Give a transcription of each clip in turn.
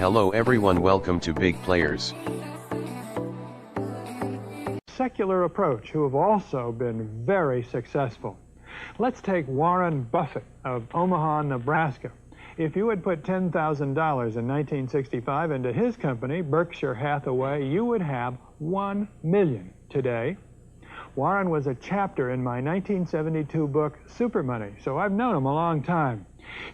Hello everyone, welcome to Big Players. Secular approach who have also been very successful. Let's take Warren Buffett of Omaha, Nebraska. If you would put $10,000 in 1965 into his company, Berkshire Hathaway, you would have $1 million today. Warren was a chapter in my 1972 book, Super Money, so I've known him a long time.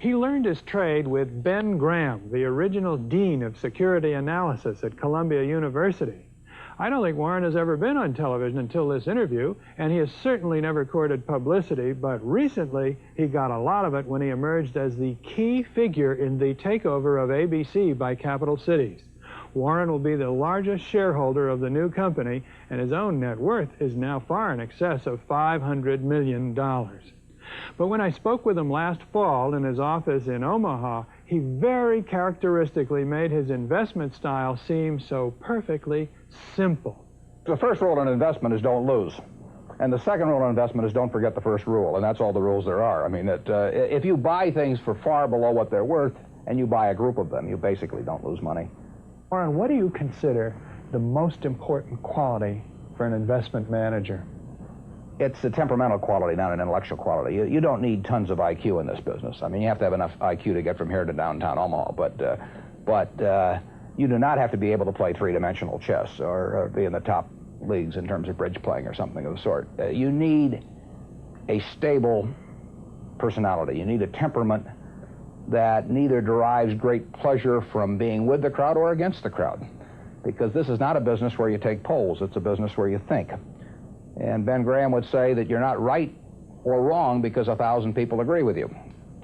He learned his trade with Ben Graham, the original dean of security analysis at Columbia University. I don't think Warren has ever been on television until this interview, and he has certainly never courted publicity, but recently he got a lot of it when he emerged as the key figure in the takeover of ABC by Capital Cities. Warren will be the largest shareholder of the new company, and his own net worth is now far in excess of $500 million. But when I spoke with him last fall in his office in Omaha, he very characteristically made his investment style seem so perfectly simple. The first rule in investment is don't lose. And the second rule in investment is don't forget the first rule, and that's all the rules there are. I mean, if you buy things for far below what they're worth and you buy a group of them, you basically don't lose money. Warren, what do you consider the most important quality for an investment manager? It's a temperamental quality, not an intellectual quality. You don't need tons of IQ in this business. I mean, you have to have enough IQ to get from here to downtown Omaha, but you do not have to be able to play three-dimensional chess or be in the top leagues in terms of bridge playing or something of the sort. You need a stable personality. You need a temperament that neither derives great pleasure from being with the crowd or against the crowd, because this is not a business where you take polls. It's a business where you think. And Ben Graham would say that you're not right or wrong because 1,000 people agree with you.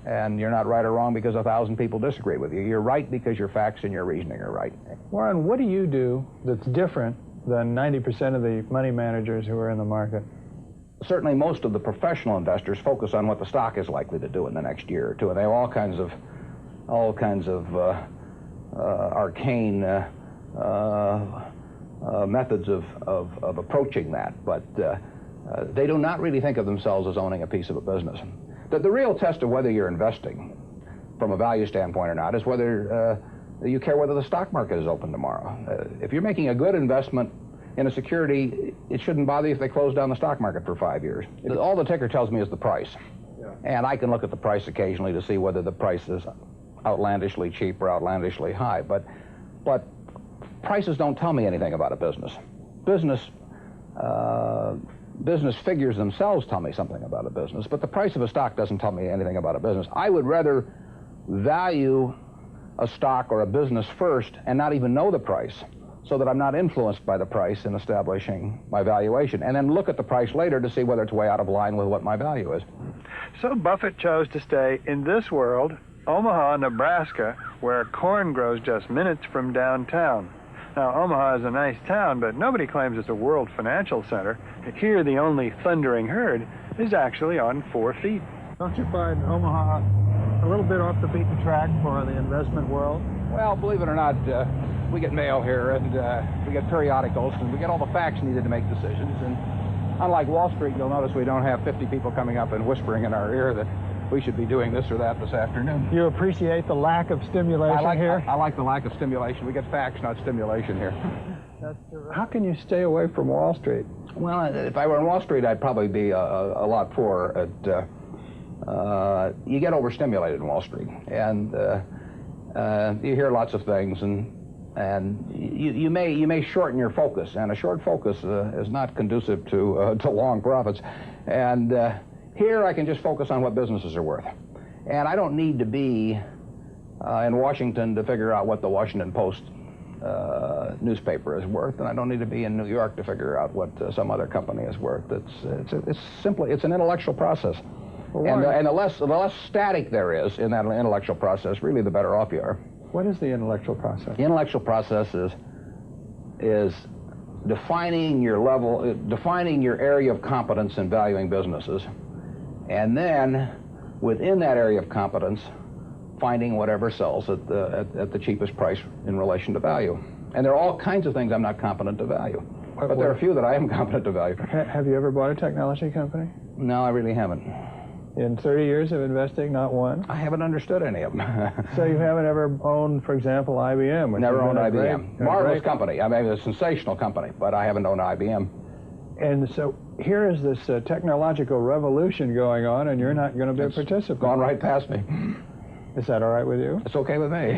And you're not right or wrong because 1,000 people disagree with you. You're right because your facts and your reasoning are right. Warren, what do you do that's different than 90% of the money managers who are in the market? Certainly most of the professional investors focus on what the stock is likely to do in the next year or two, and they have all kinds of arcane methods of approaching that, but they do not really think of themselves as owning a piece of a business. The real test of whether you're investing from a value standpoint or not is whether you care whether the stock market is open tomorrow. If you're making a good investment in a security, it shouldn't bother you if they close down the stock market for 5 years. All the ticker tells me is the price. Yeah. And I can look at the price occasionally to see whether the price is outlandishly cheap or outlandishly high. But prices don't tell me anything about a business. Business figures themselves tell me something about a business, but the price of a stock doesn't tell me anything about a business. I would rather value a stock or a business first and not even know the price, so that I'm not influenced by the price in establishing my valuation, and then look at the price later to see whether it's way out of line with what my value is. So Buffett chose to stay in this world, Omaha, Nebraska, where corn grows just minutes from downtown. Now, Omaha is a nice town, but nobody claims it's a world financial center. Here, the only thundering herd is actually on 4 feet. Don't you find Omaha a little bit off the beaten track for the investment world? Well, believe it or not, we get mail here, and we get periodicals, and we get all the facts needed to make decisions. And unlike Wall Street, you'll notice we don't have 50 people coming up and whispering in our ear that we should be doing this or that this afternoon. You appreciate the lack of stimulation here? I like the lack of stimulation. We get facts, not stimulation here. That's terrific. How can you stay away from Wall Street? Well, if I were on Wall Street, I'd probably be a lot poorer. You get overstimulated in Wall Street, and you hear lots of things, and you may shorten your focus, and a short focus is not conducive to long profits. And here I can just focus on what businesses are worth, and I don't need to be in Washington to figure out what the Washington Post newspaper is worth, and I don't need to be in New York to figure out what some other company is worth. It's an intellectual process. Well, and the less static there is in that intellectual process, really the better off you are. What is the intellectual process? The intellectual process is defining your area of competence in valuing businesses, and then within that area of competence, finding whatever sells at the cheapest price in relation to value. And there are all kinds of things I'm not competent to value, but there are a few that I am competent to value. Have you ever bought a technology company? No, I really haven't. In 30 years of investing, not one? I haven't understood any of them. So you haven't ever owned, for example, IBM? Which Never owned IBM. Great, Marvelous company. I mean, a sensational company, but I haven't owned IBM. And so here is this technological revolution going on, and you're not going to be a participant. Gone right past me. Is that all right with you? It's okay with me.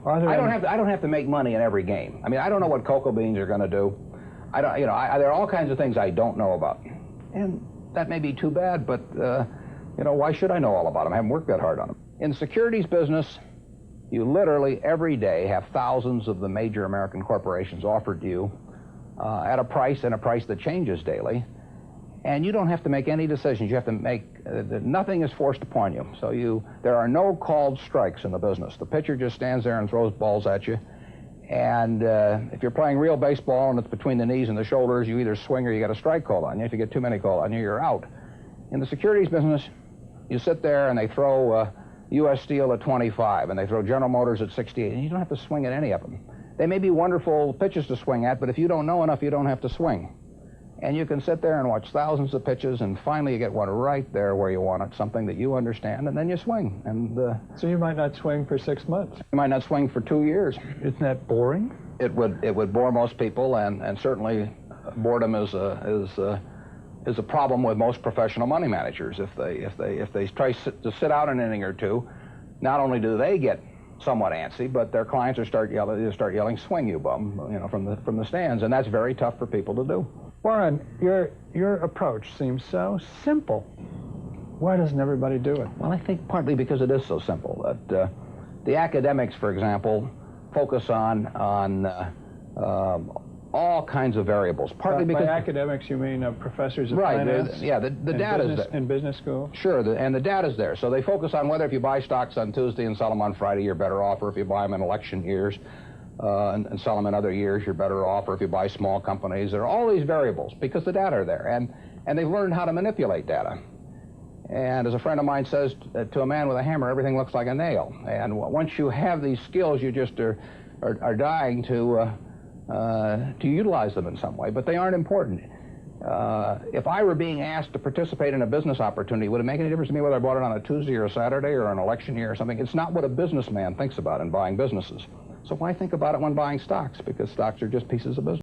I don't have to make money in every game. I mean, I don't know what cocoa beans are going to do. I don't, there are all kinds of things I don't know about, and that may be too bad. But why should I know all about them? I haven't worked that hard on them. In the securities business, you literally every day have thousands of the major American corporations offered to you at a price that changes daily, and you don't have to make any decisions. You have to make nothing is forced upon you. So there are no called strikes in the business. The pitcher just stands there and throws balls at you, and if you're playing real baseball and it's between the knees and the shoulders, you either swing or you get a strike called on you. If you get too many called on you, you're out. In the securities business, you sit there and they throw U.S. Steel at 25 and they throw General Motors at 68, and you don't have to swing at any of them. They may be wonderful pitches to swing at, but if you don't know enough, you don't have to swing. And you can sit there and watch thousands of pitches, and finally you get one right there where you want it, something that you understand, and then you swing. And so you might not swing for 6 months. You might not swing for 2 years. Isn't that boring? It would bore most people, and certainly boredom is a problem with most professional money managers. If they try to sit out an inning or two, not only do they get somewhat antsy, but their clients start yelling, "Swing, you bum!" from the stands, and that's very tough for people to do. Warren, your approach seems so simple. Why doesn't everybody do it? Well, I think partly because it is so simple. That the academics, for example, focus on all kinds of variables. Partly because by academics you mean professors of right, finance? The data's there. In business school? Sure, and the data's there. So they focus on whether if you buy stocks on Tuesday and sell them on Friday, you're better off, or if you buy them in election years and sell them in other years, you're better off, or if you buy small companies. There are all these variables because the data are there, and they've learned how to manipulate data. And as a friend of mine says, to a man with a hammer, everything looks like a nail. And once you have these skills, you just are dying to utilize them in some way, but they aren't important. If I were being asked to participate in a business opportunity, would it make any difference to me whether I bought it on a Tuesday or a Saturday or an election year or something? It's not what a businessman thinks about in buying businesses. So why think about it when buying stocks? Because stocks are just pieces of business.